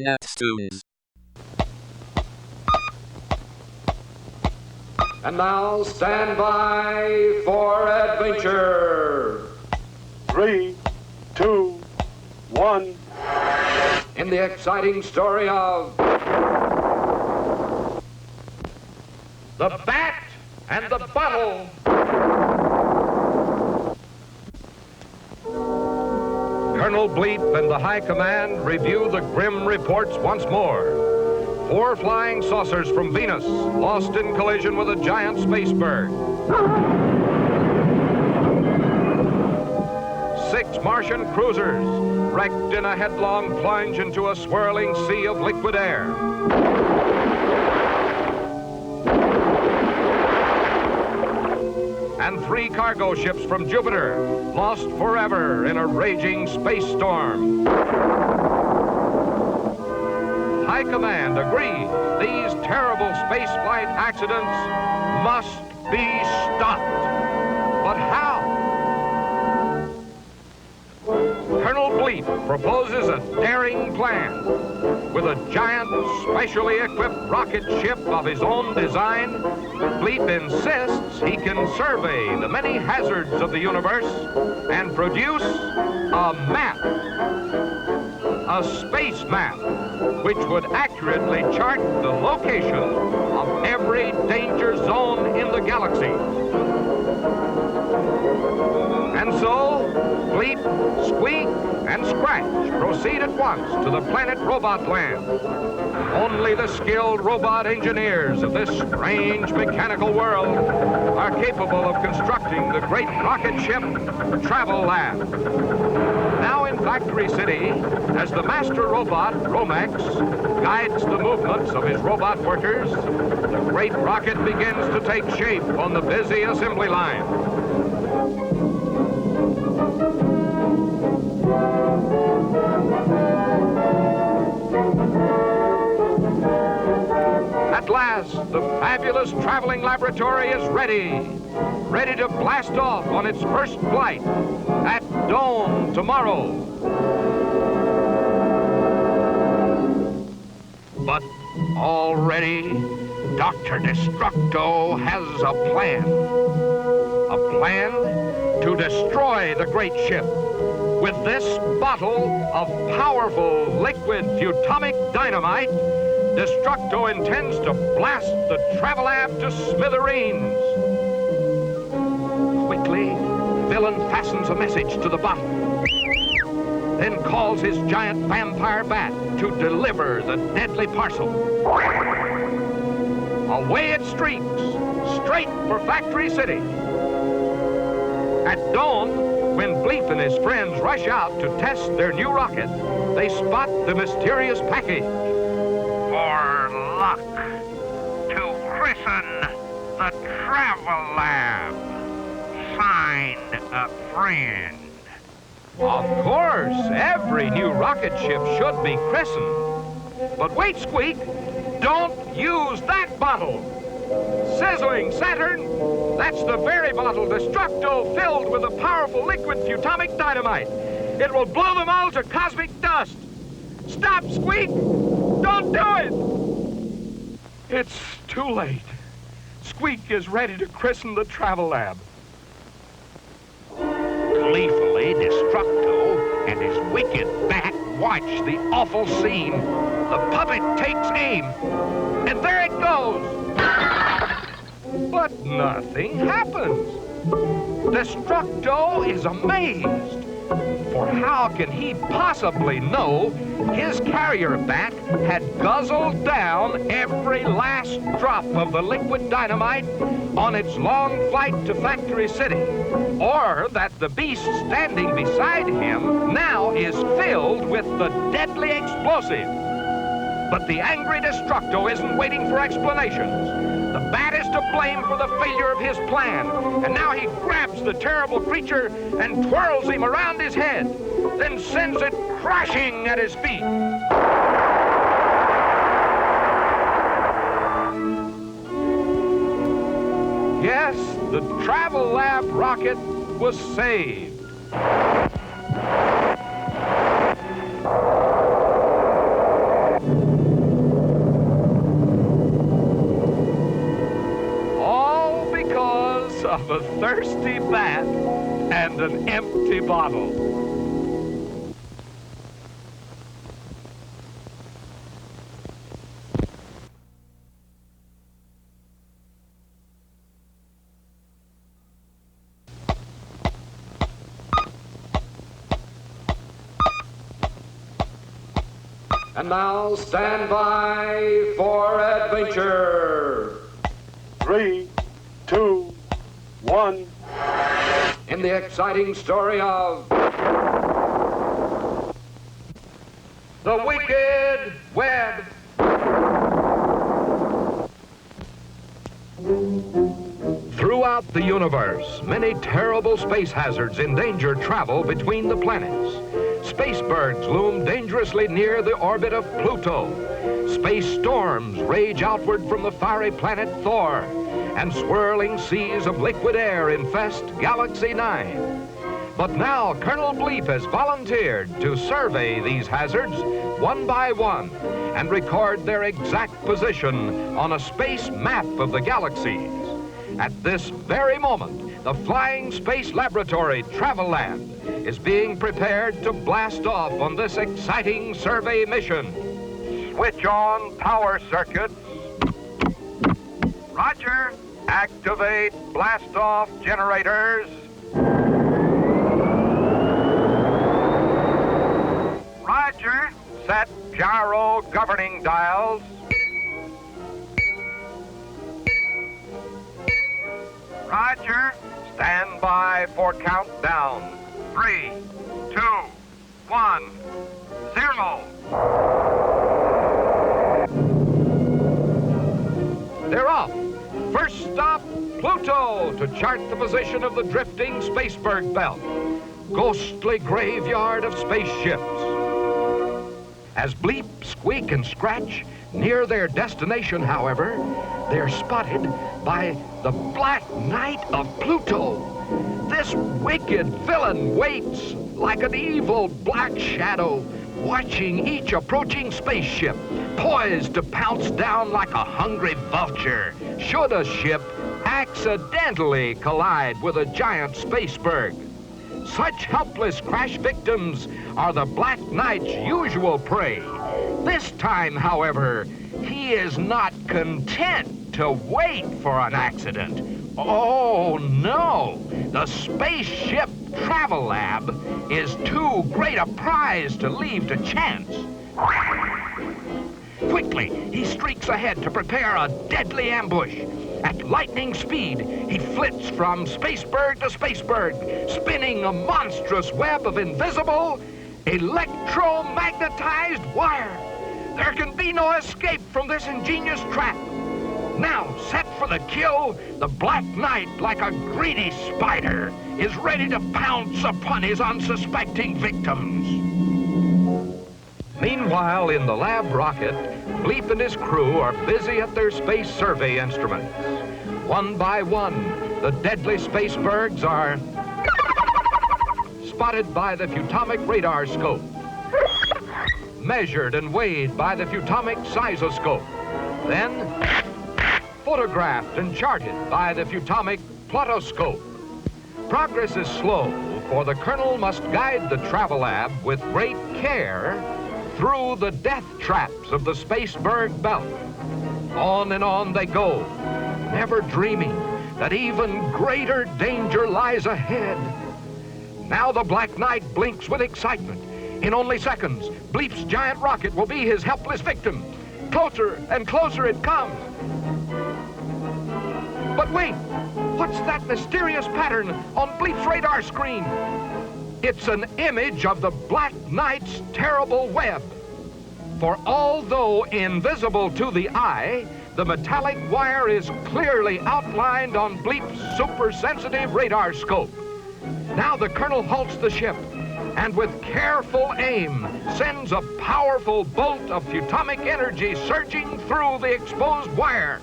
Neptunes. And now stand by for adventure. 3, 2, 1. In the exciting story of the Bat and the Bottle. Colonel Bleep and the High Command review the grim reports once more. 4 flying saucers from Venus lost in collision with a giant space bird. 6 Martian cruisers wrecked in a headlong plunge into a swirling sea of liquid air. And 3 cargo ships from Jupiter lost forever in a raging space storm. High Command agrees these terrible spaceflight accidents must be stopped. But how? Colonel Bleep proposes a daring plan. With a giant, specially equipped rocket ship of his own design, Bleep insists he can survey the many hazards of the universe and produce a map. A space map, which would accurately chart the location of every danger zone in the galaxy. And so, Bleep, Squeak, and Scratch proceed at once to the planet Robot Land. Only the skilled robot engineers of this strange mechanical world are capable of constructing the great rocket ship Travel Lab. Now in Factory City, as the master robot, Romex, guides the movements of his robot workers, the great rocket begins to take shape on the busy assembly line. At last, the fabulous traveling laboratory is ready to blast off on its first flight at dawn tomorrow. But already, Dr. Destructo has a plan. A plan to destroy the great ship. With this bottle of powerful liquid atomic dynamite, Destructo intends to blast the Travel Lab to smithereens. Quickly, the villain fastens a message to the bottle, then calls his giant vampire bat to deliver the deadly parcel. Away it streaks, straight for Factory City. At dawn, when Bleep and his friends rush out to test their new rocket, they spot the mysterious package. For luck, to christen the Travel Lab. Signed, a friend. Of course, every new rocket ship should be christened. But wait, Squeak, don't use that bottle. Sizzling Saturn, that's the very bottle Destructo filled with a powerful liquid atomic dynamite. It will blow them all to cosmic dust. Stop, Squeak! Don't do it! It's too late. Squeak is ready to christen the Travel Lab. Gleefully, Destructo and his wicked bat watch the awful scene. The puppet takes aim, and there it goes. But nothing happens. Destructo is amazed. For how can he possibly know his carrier bat had guzzled down every last drop of the liquid dynamite on its long flight to Factory City? Or that the beast standing beside him now is filled with the deadly explosive? But the angry Destructo isn't waiting for explanations. The bat is to blame for the failure of his plan, and now he grabs the terrible creature and twirls him around his head, then sends it crashing at his feet. Yes, the Travel Lab rocket was saved. thirsty bat and an empty bottle. And now stand by for adventure. 3, 2, 1. In the exciting story of The Wicked Web. Throughout the universe, many terrible space hazards endanger travel between the planets. Spacebergs loom dangerously near the orbit of Pluto. Space storms rage outward from the fiery planet Thor, and swirling seas of liquid air infest Galaxy 9. But now Colonel Bleep has volunteered to survey these hazards one by one and record their exact position on a space map of the galaxies. At this very moment, the Flying Space Laboratory Travel Lab is being prepared to blast off on this exciting survey mission. Switch on power circuits. Roger. Activate blast-off generators. Roger. Set gyro governing dials. Roger. Stand by for countdown. 3, 2, 1, 0. They're off. First stop, Pluto, to chart the position of the drifting Spaceberg belt. Ghostly graveyard of spaceships. As Bleep, Squeak, and Scratch near their destination, however, they're spotted by the Black Knight of Pluto. This wicked villain waits like an evil black shadow, watching each approaching spaceship, poised to pounce down like a hungry vulture should a ship accidentally collide with a giant spaceberg. Such helpless crash victims are the Black Knight's usual prey. This time, however, he is not content to wait for an accident. Oh, no! The Spaceship Travel Lab is too great a prize to leave to chance. Quickly, he streaks ahead to prepare a deadly ambush. At lightning speed, he flits from Spaceberg to Spaceberg, spinning a monstrous web of invisible, electromagnetized wire. There can be no escape from this ingenious trap. Now, set for the kill, the Black Knight, like a greedy spider, is ready to pounce upon his unsuspecting victims. Meanwhile, in the lab rocket, Bleep and his crew are busy at their space survey instruments. One by one, the deadly spacebergs are spotted by the Futomic radar scope, measured and weighed by the Futomic seismoscope, then photographed and charted by the Futomic plotoscope. Progress is slow, for the Colonel must guide the travel lab with great care through the death traps of the Spaceberg belt. On and on they go, never dreaming that even greater danger lies ahead. Now the Black Knight blinks with excitement. In only seconds, Bleep's giant rocket will be his helpless victim. Closer and closer it comes. But wait, what's that mysterious pattern on Bleep's radar screen? It's an image of the Black Knight's terrible web. For although invisible to the eye, the metallic wire is clearly outlined on Bleep's super-sensitive radar scope. Now the Colonel halts the ship and with careful aim sends a powerful bolt of Futomic energy surging through the exposed wire.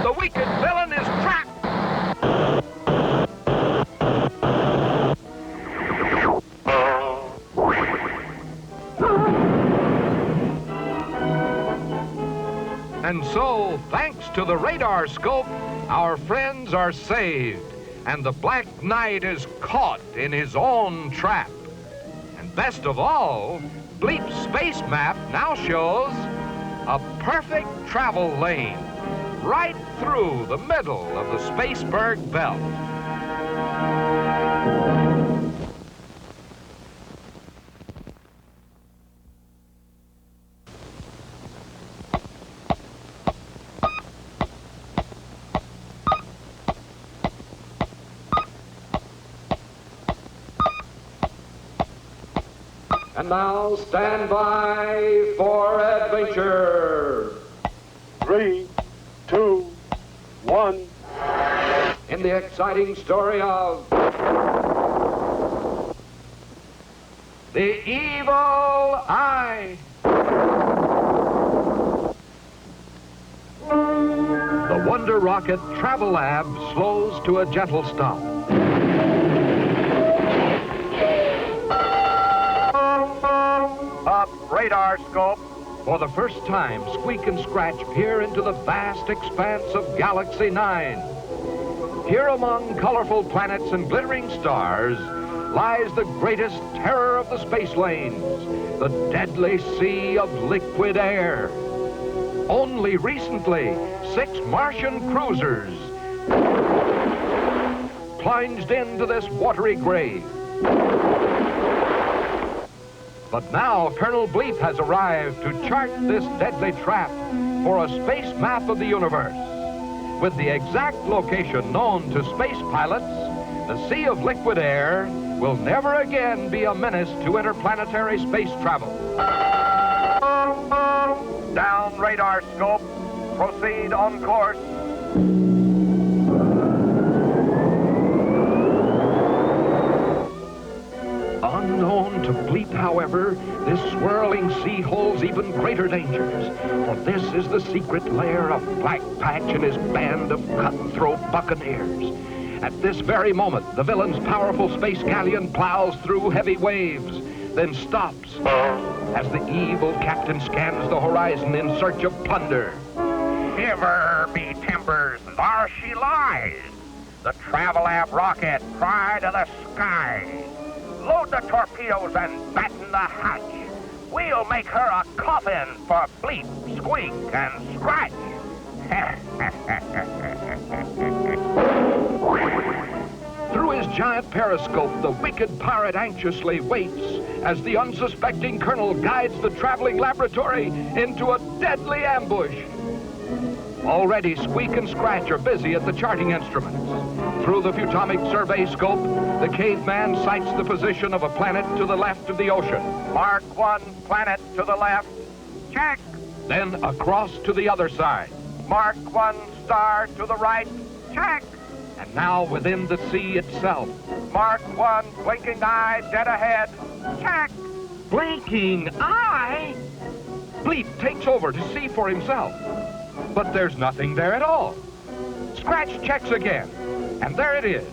The wicked villain is trapped. And so, thanks to the radar scope, our friends are saved, and the Black Knight is caught in his own trap. And best of all, Bleep's space map now shows a perfect travel lane right through the middle of the Spaceberg belt. And now stand by for adventure. 3, 2, 1. In the exciting story of the Evil Eye. The Wonder Rocket Travel Lab slows to a gentle stop. Up radar scope. For the first time, Squeak and Scratch peer into the vast expanse of Galaxy 9. Here among colorful planets and glittering stars lies the greatest terror of the space lanes, the deadly sea of liquid air. Only recently, 6 Martian cruisers plunged into this watery grave. But now Colonel Bleep has arrived to chart this deadly trap for a space map of the universe. With the exact location known to space pilots, the sea of liquid air will never again be a menace to interplanetary space travel. Down radar scope. Proceed on course. Unknown to Bleep, however, this swirling sea holds even greater dangers, for this is the secret lair of Black Patch and his band of cutthroat buccaneers. At this very moment, the villain's powerful space galleon plows through heavy waves, then stops as the evil captain scans the horizon in search of plunder. Shiver me timbers, there she lies. The Travelab rocket, pride of the skies. Load the torpedoes and batten the hatch. We'll make her a coffin for Bleep, Squeak, and Scratch. Through his giant periscope, the wicked pirate anxiously waits as the unsuspecting colonel guides the traveling laboratory into a deadly ambush. Already, Squeak and Scratch are busy at the charting instruments. Through the Futomic survey scope, the caveman sights the position of a planet to the left of the ocean. Mark 1 planet to the left. Check. Then across to the other side. Mark 1 star to the right. Check. And now within the sea itself. Mark 1 blinking eye dead ahead. Check. Blinking eye? Bleep takes over to see for himself. But there's nothing there at all. Scratch checks again, and there it is,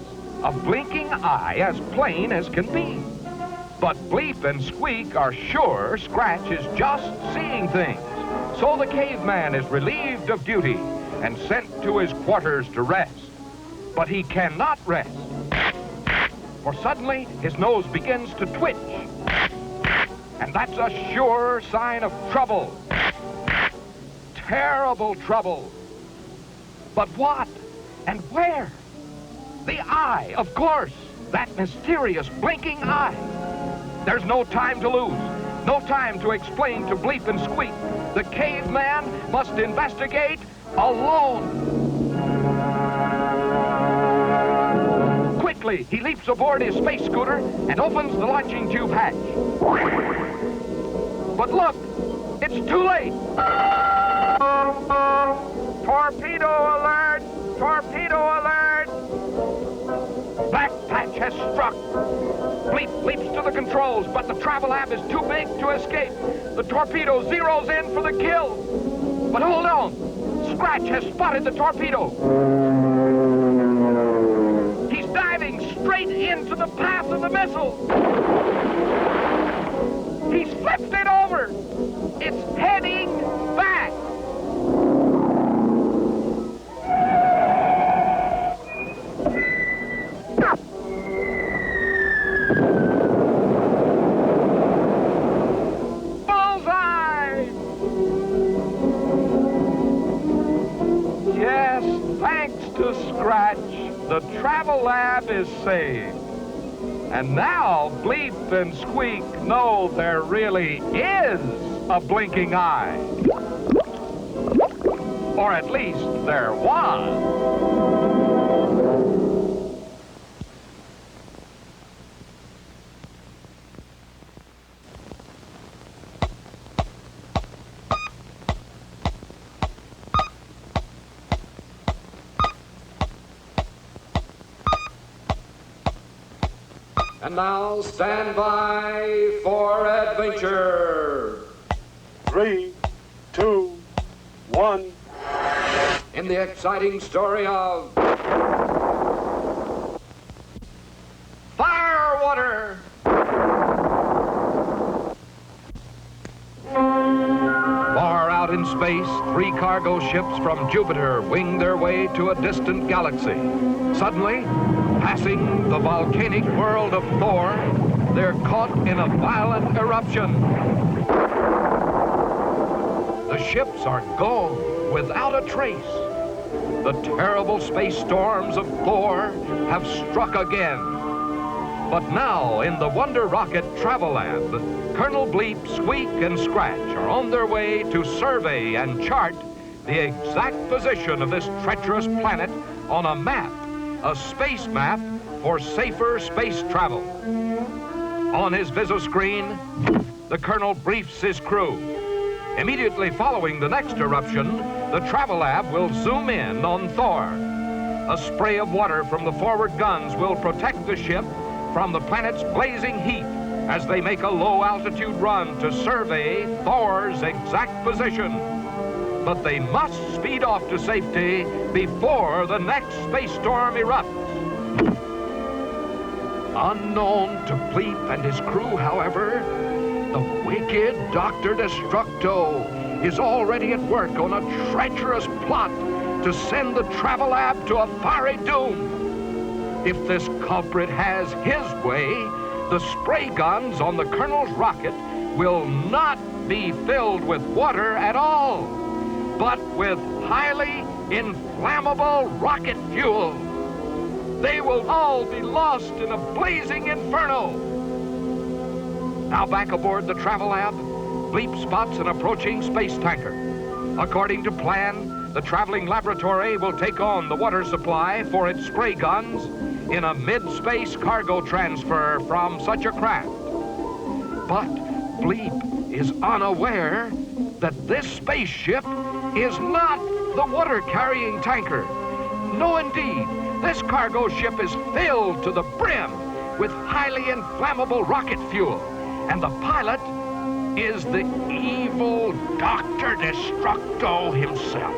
a blinking eye as plain as can be. But Bleep and Squeak are sure Scratch is just seeing things. So the caveman is relieved of duty and sent to his quarters to rest. But he cannot rest, for suddenly his nose begins to twitch. And that's a sure sign of trouble. Terrible trouble. But what and where? The eye, of course. That mysterious blinking eye. There's no time to lose. No time to explain to Bleep and Squeak. The caveman must investigate alone. Quickly, he leaps aboard his space scooter and opens the launching tube hatch. But look, it's too late. Torpedo alert! Torpedo alert! Black Patch has struck. Bleep leaps to the controls, but the Travelab is too big to escape. The torpedo zeroes in for the kill. But hold on. Scratch has spotted the torpedo. He's diving straight into the path of the missile. He's flipped it over. It's heading back. the Travel Lab is saved. And now Bleep and Squeak know there really is a blinking eye. Or at least there was. And now stand by for adventure. 3, 2, 1. In the exciting story of Firewater. Far out in space, 3 cargo ships from Jupiter wing their way to a distant galaxy. Suddenly, passing the volcanic world of Thor, they're caught in a violent eruption. The ships are gone without a trace. The terrible space storms of Thor have struck again. But now, in the Wonder Rocket Travel Lab, Colonel Bleep, Squeak, and Scratch are on their way to survey and chart the exact position of this treacherous planet on a map, a space map for safer space travel. On his visoscreen, the Colonel briefs his crew. Immediately following the next eruption, the Travel Lab will zoom in on Thor. A spray of water from the forward guns will protect the ship from the planet's blazing heat as they make a low-altitude run to survey Thor's exact position. But they must speed off to safety before the next space storm erupts. Unknown to Bleep and his crew, however, the wicked Dr. Destructo is already at work on a treacherous plot to send the Travel Lab to a fiery doom. If this culprit has his way, the spray guns on the Colonel's rocket will not be filled with water at all, but with highly inflammable rocket fuel. They will all be lost in a blazing inferno. Now back aboard the Travel Lab, Bleep spots an approaching space tanker. According to plan, the traveling laboratory will take on the water supply for its spray guns in a mid-space cargo transfer from such a craft. But Bleep is unaware that this spaceship is not the water-carrying tanker. No, indeed, this cargo ship is filled to the brim with highly inflammable rocket fuel, and the pilot is the evil Dr. Destructo himself.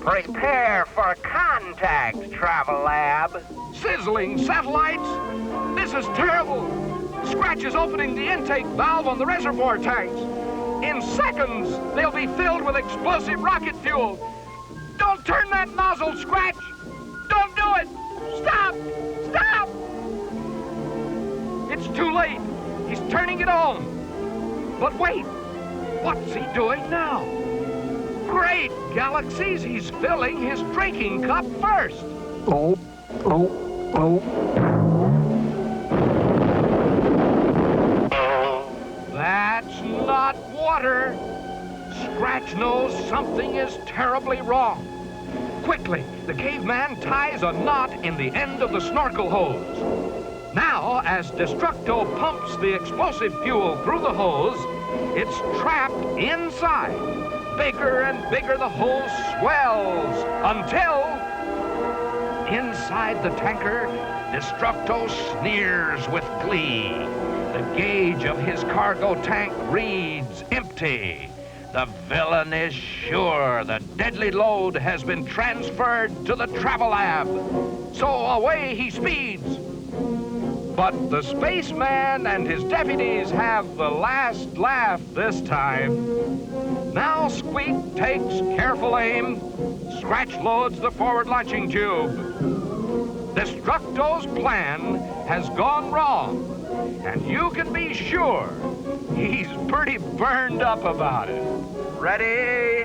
Prepare for contact, Travel Lab. Sizzling satellites? This is terrible. Scratch is opening the intake valve on the reservoir tanks. In seconds, they'll be filled with explosive rocket fuel. Don't turn that nozzle, Scratch! Don't do it! Stop! Stop! It's too late. He's turning it on. But wait, what's he doing now? Great galaxies, he's filling his drinking cup first. Oh. That's not water. Scratch knows something is terribly wrong. Quickly, the caveman ties a knot in the end of the snorkel hose. Now, as Destructo pumps the explosive fuel through the hose, it's trapped inside. Bigger and bigger the hose swells until inside the tanker, Destructo sneers with glee. The gauge of his cargo tank reads empty. The villain is sure the deadly load has been transferred to the Travel Lab. So away he speeds. But the spaceman and his deputies have the last laugh this time. Now Squeak takes careful aim. Scratch loads the forward launching tube. Destructo's plan has gone wrong. And you can be sure he's pretty burned up about it. Ready?